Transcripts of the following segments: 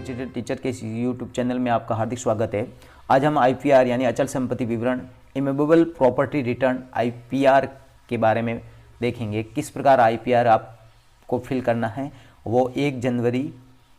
Digital teacher के इस YouTube channel में आपका हार्दिक स्वागत है। आज हम आईपीआर यानी अचल संपत्ति विवरण इमूवेबल प्रॉपर्टी रिटर्न आईपीआर के बारे में देखेंगे। किस प्रकार आईपीआर आपको फिल करना है, वो 1 जनवरी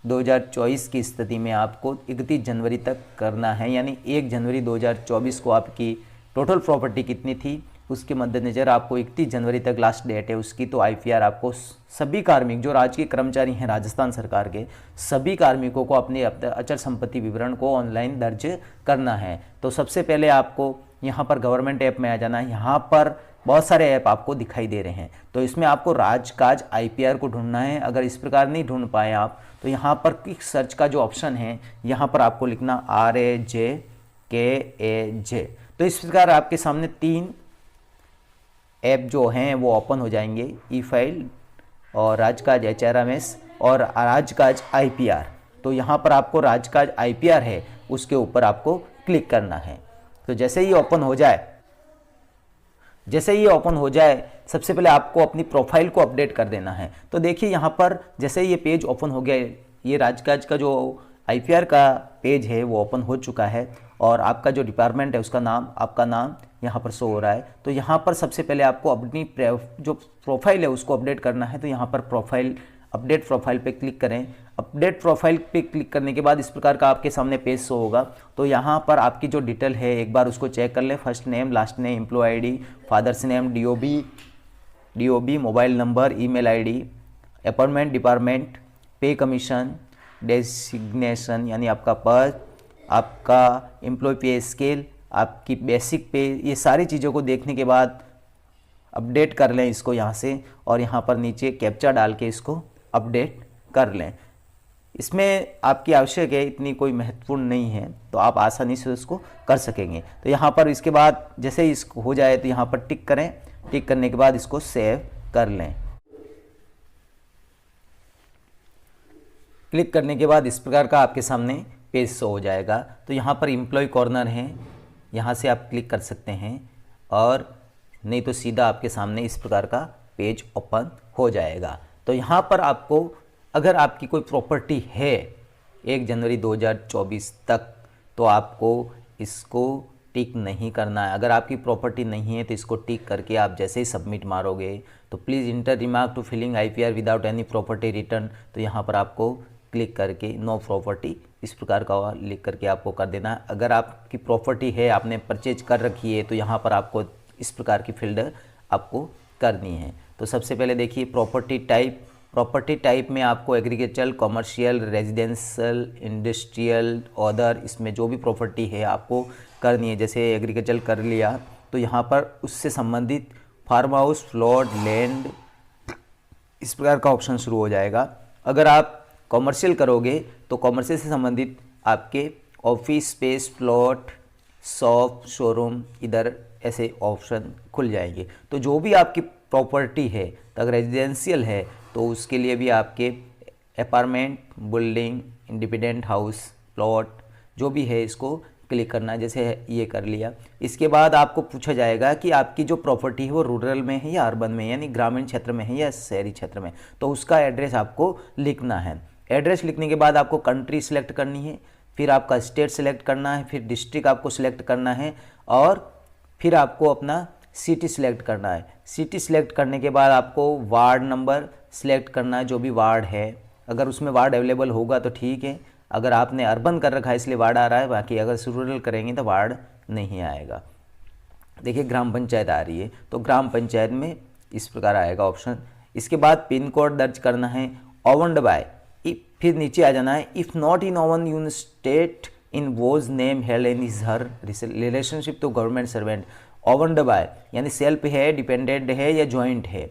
2024 की स्थिति में आपको 31 जनवरी तक करना है। यानी 1 जनवरी 2024 को आपकी टोटल प्रॉपर्टी कितनी थी उसके मद्देनज़र आपको 31 जनवरी तक लास्ट डेट है उसकी। तो आईपीआर आपको सभी कार्मिक जो राज्य के कर्मचारी हैं राजस्थान सरकार के, सभी कार्मिकों को अपने अचल संपत्ति विवरण को ऑनलाइन दर्ज करना है। तो सबसे पहले आपको यहाँ पर गवर्नमेंट ऐप में आ जाना है। यहाँ पर बहुत सारे ऐप आपको दिखाई दे रहे हैं, तो इसमें आपको राजकाज आईपीआर को ढूंढना है। अगर इस प्रकार नहीं ढूंढ पाए आप तो यहाँ पर क्विक सर्च का जो ऑप्शन है यहाँ पर आपको लिखना RAJKAJ। तो इस प्रकार आपके सामने 3 ऐप जो हैं वो ओपन हो जाएंगे, ई फाइल और राजकाज HRMS और राजकाज आईपीआर। तो यहाँ पर आपको राजकाज आईपीआर है उसके ऊपर आपको क्लिक करना है। तो जैसे ही ओपन हो जाए सबसे पहले आपको अपनी प्रोफाइल को अपडेट कर देना है। तो देखिए यहाँ पर जैसे ये पेज ओपन हो गया, ये राजकाज का जो आईपीआर का पेज है वो ओपन हो चुका है और आपका जो डिपार्टमेंट है उसका नाम, आपका नाम यहाँ पर शो हो रहा है। तो यहाँ पर सबसे पहले आपको अपनी जो प्रोफाइल है उसको अपडेट करना है। तो यहाँ पर अपडेट प्रोफाइल पे क्लिक करें। अपडेट प्रोफाइल पे क्लिक करने के बाद इस प्रकार का आपके सामने पेज शो होगा। तो यहाँ पर आपकी जो डिटेल है एक बार उसको चेक कर लें। First name, last name, employ ID, father's name, DOB, mobile number, email ID, appointment, department, pay commission, designation यानी आपका पद, आपका एम्प्लॉय पे स्केल, आपकी बेसिक पे, ये सारी चीज़ों को देखने के बाद अपडेट कर लें इसको यहाँ से और यहाँ पर नीचे कैप्चा डाल के इसको अपडेट कर लें। इसमें आपकी आवश्यक है, इतनी कोई महत्वपूर्ण नहीं है, तो आप आसानी से उसको कर सकेंगे। तो यहाँ पर इसके बाद जैसे ही इसको हो जाए तो यहाँ पर टिक करें। टिक करने के बाद इसको सेव कर लें। क्लिक करने के बाद इस प्रकार का आपके सामने पेज शो हो जाएगा। तो यहाँ पर एम्प्लॉय कॉर्नर है, यहाँ से आप क्लिक कर सकते हैं और नहीं तो सीधा आपके सामने इस प्रकार का पेज ओपन हो जाएगा। तो यहाँ पर आपको अगर आपकी कोई प्रॉपर्टी है 1 जनवरी 2024 तक तो आपको इसको टिक नहीं करना है। अगर आपकी प्रॉपर्टी नहीं है तो इसको टिक करके आप जैसे ही सबमिट मारोगे तो please enter remark to filling IPR without any property return, तो यहाँ पर आपको क्लिक करके नो प्रॉपर्टी इस प्रकार का लिख करके आपको कर देना है। अगर आपकी प्रॉपर्टी है, आपने परचेज कर रखी है, तो यहाँ पर आपको इस प्रकार की फील्ड आपको करनी है। तो सबसे पहले देखिए प्रॉपर्टी टाइप में आपको agriculture, commercial, residential, industrial, other, इसमें जो भी प्रॉपर्टी है आपको करनी है। जैसे एग्रीकल्चर कर लिया तो यहाँ पर उससे संबंधित फार्म हाउस, प्लॉट, लैंड, इस प्रकार का ऑप्शन शुरू हो जाएगा। अगर आप कॉमर्शियल करोगे तो कॉमर्शियल से संबंधित आपके office space, plot, shop, showroom, इधर ऐसे ऑप्शन खुल जाएंगे। तो जो भी आपकी प्रॉपर्टी है, तो अगर रेजिडेंशियल है तो उसके लिए भी आपके apartment, building, independent house, plot जो भी है इसको क्लिक करना है। जैसे ये कर लिया, इसके बाद आपको पूछा जाएगा कि आपकी जो प्रॉपर्टी है वो रूरल में है या अर्बन में, यानी ग्रामीण क्षेत्र में है या शहरी क्षेत्र में। तो उसका एड्रेस आपको लिखना है। एड्रेस लिखने के बाद आपको कंट्री सिलेक्ट करनी है, फिर आपका स्टेट सिलेक्ट करना है, फिर डिस्ट्रिक्ट आपको सिलेक्ट करना है और फिर आपको अपना सिटी सिलेक्ट करना है। सिटी सिलेक्ट करने के बाद आपको वार्ड नंबर सिलेक्ट करना है, जो भी वार्ड है। अगर उसमें वार्ड अवेलेबल होगा तो ठीक है, अगर आपने अर्बन कर रखा है इसलिए वार्ड आ रहा है, बाकी अगर रूरल करेंगे तो वार्ड नहीं आएगा। देखिए ग्राम पंचायत आ रही है, तो ग्राम पंचायत में इस प्रकार आएगा ऑप्शन। इसके बाद पिन कोड दर्ज करना है, ओवन्ड बाय, फिर नीचे आ जाना है इफ़ नॉट इन ओवन यून state in whose name held in is her relationship to government servant. Owned by यानी सेल्फ है, डिपेंडेंट है या जॉइंट है,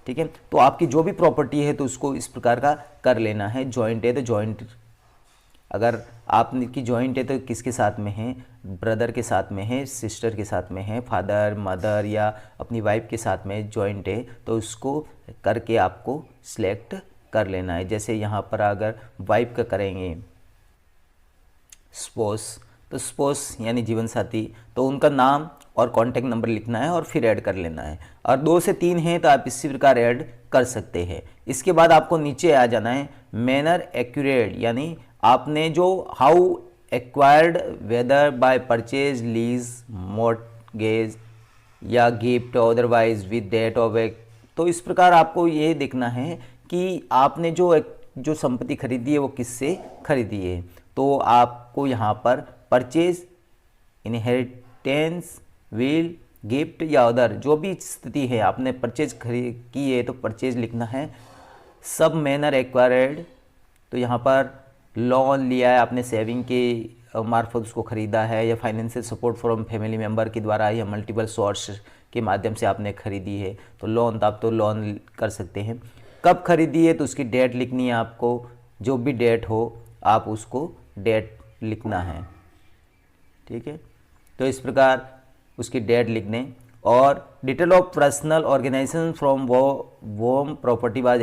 ठीक है। तो आपकी जो भी प्रॉपर्टी है तो उसको इस प्रकार का कर लेना है। जॉइंट है तो जॉइंट, अगर आपकी जॉइंट है तो किसके साथ में है, ब्रदर के साथ में है, सिस्टर के साथ में है, फादर, मदर या अपनी वाइफ के साथ में जॉइंट है, तो उसको करके आपको सिलेक्ट कर लेना है। जैसे यहाँ पर अगर वाइफ का करेंगे स्पोस, तो स्पोस यानी जीवन साथी, तो उनका नाम और कॉन्टैक्ट नंबर लिखना है और फिर ऐड कर लेना है। और 2 से 3 हैं तो आप इसी प्रकार ऐड कर सकते हैं। इसके बाद आपको नीचे आ जाना है मैनर एक्यूरेट, यानी आपने जो how acquired whether by purchase, lease, mortgage या gift otherwise with date of एक, तो इस प्रकार आपको ये देखना है कि आपने जो संपत्ति खरीदी है वो किससे खरीदी है। तो आपको यहाँ पर परचेज, इनहेरिटेंस, विल, गिफ्ट या अदर जो भी स्थिति है, आपने परचेज की है तो परचेज लिखना है। सब मैनर एक्वायर्ड, तो यहाँ पर लोन लिया है आपने, सेविंग के मार्फत उसको ख़रीदा है, या financial support from family member के द्वारा या मल्टीपल सोर्स के माध्यम से आपने खरीदी है तो लोन, तो आप तो लोन कर सकते हैं। कब खरीदी है तो उसकी डेट लिखनी है आपको, जो भी डेट हो आप उसको डेट लिखना है, ठीक है। तो इस प्रकार उसकी डेट लिख दें। और detail of personal organisation from whom property was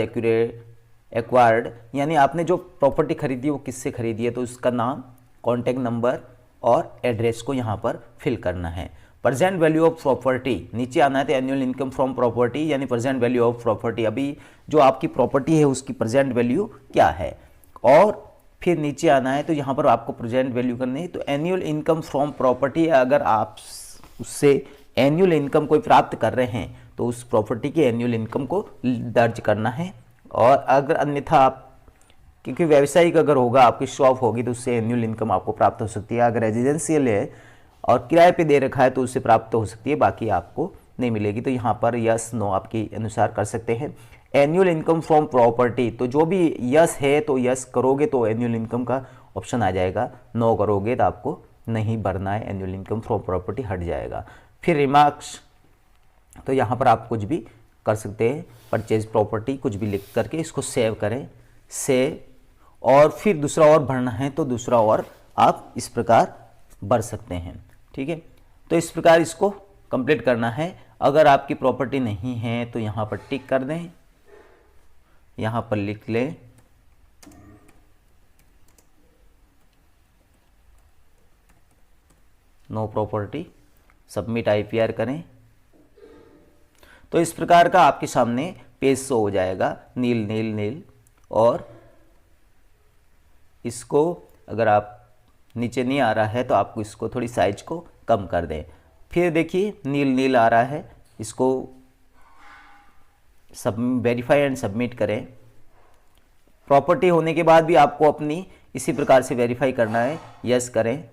acquired, यानी आपने जो प्रॉपर्टी खरीदी है वो किससे खरीदी है, तो उसका नाम, कॉन्टैक्ट नंबर और एड्रेस को यहाँ पर फिल करना है। प्रेजेंट वैल्यू ऑफ प्रॉपर्टी, नीचे आना है तो एनुअल इनकम फ्रॉम प्रॉपर्टी यानी प्रेजेंट वैल्यू ऑफ प्रॉपर्टी, अभी जो आपकी प्रॉपर्टी है उसकी प्रेजेंट वैल्यू क्या है। और फिर नीचे आना है तो यहाँ पर आपको प्रेजेंट वैल्यू करनी है। तो एनुअल इनकम फ्रॉम प्रॉपर्टी, अगर आप उससे एनुअल इनकम कोई प्राप्त कर रहे हैं तो उस प्रॉपर्टी की एनुअल इनकम को दर्ज करना है। और अगर अन्यथा आप, क्योंकि व्यावसायिक अगर होगा, आपकी शॉप होगी तो उससे एनुअल इनकम आपको प्राप्त हो सकती है। अगर रेजिडेंशियल है और किराए पे दे रखा है तो उससे प्राप्त हो सकती है, बाकी आपको नहीं मिलेगी। तो यहाँ पर यस नो आपके अनुसार कर सकते हैं। एनुअल इनकम फ्रॉम प्रॉपर्टी, तो जो भी यस है तो यस करोगे तो एनुअल इनकम का ऑप्शन आ जाएगा, नो करोगे तो आपको नहीं भरना है, एनुअल इनकम फ्रॉम प्रॉपर्टी हट जाएगा। फिर रिमार्क्स, तो यहाँ पर आप कुछ भी कर सकते हैं, परचेज प्रॉपर्टी कुछ भी लिख करके इसको सेव करें, सेव। और फिर दूसरा और भरना है तो दूसरा और आप इस प्रकार भर सकते हैं, ठीक है। तो इस प्रकार इसको कंप्लीट करना है। अगर आपकी प्रॉपर्टी नहीं है तो यहाँ पर टिक कर दें, यहाँ पर लिख लें नो प्रॉपर्टी, सबमिट IPR करें। तो इस प्रकार का आपके सामने पेज शो हो जाएगा, नील नील नील। और इसको अगर आप नीचे नहीं आ रहा है तो आपको इसको थोड़ी साइज को कम कर दें। फिर देखिए नील नील आ रहा है, इसको सब वेरीफाई एंड सबमिट करें। प्रॉपर्टी होने के बाद भी आपको अपनी इसी प्रकार से वेरीफाई करना है, यस करें।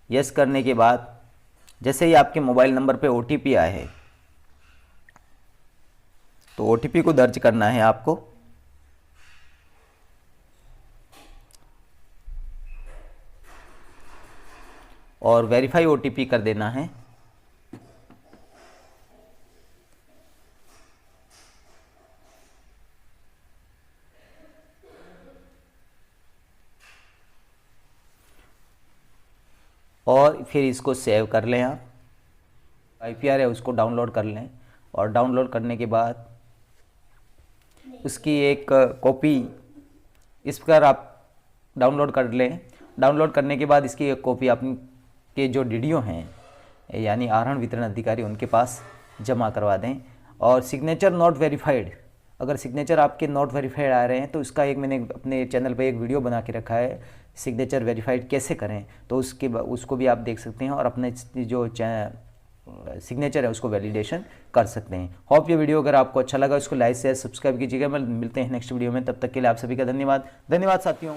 यस करने के बाद जैसे ही आपके मोबाइल नंबर पे OTP आए है तो OTP को दर्ज करना है आपको। और वेरीफाई OTP कर देना है। और फिर इसको सेव कर लें आप, IPR है उसको डाउनलोड कर लें। और डाउनलोड करने के बाद उसकी एक कॉपी इस प्रकार आप डाउनलोड कर लें। डाउनलोड करने के बाद इसकी एक कॉपी आपके जो DDO हैं यानी आहरण वितरण अधिकारी उनके पास जमा करवा दें। और सिग्नेचर नॉट वेरीफाइड, अगर सिग्नेचर आपके नॉट वेरीफाइड आ रहे हैं तो इसका एक मैंने अपने चैनल पे एक वीडियो बना के रखा है, सिग्नेचर वेरीफाइड कैसे करें, तो उसको भी आप देख सकते हैं और अपने जो सिग्नेचर है उसको वैलिडेशन कर सकते हैं। होप ये वीडियो अगर आपको अच्छा लगा उसको लाइक शेयर सब्सक्राइब कीजिएगा। मिलते हैं नेक्स्ट वीडियो में, तब तक के लिए आप सभी का धन्यवाद। धन्यवाद साथियों।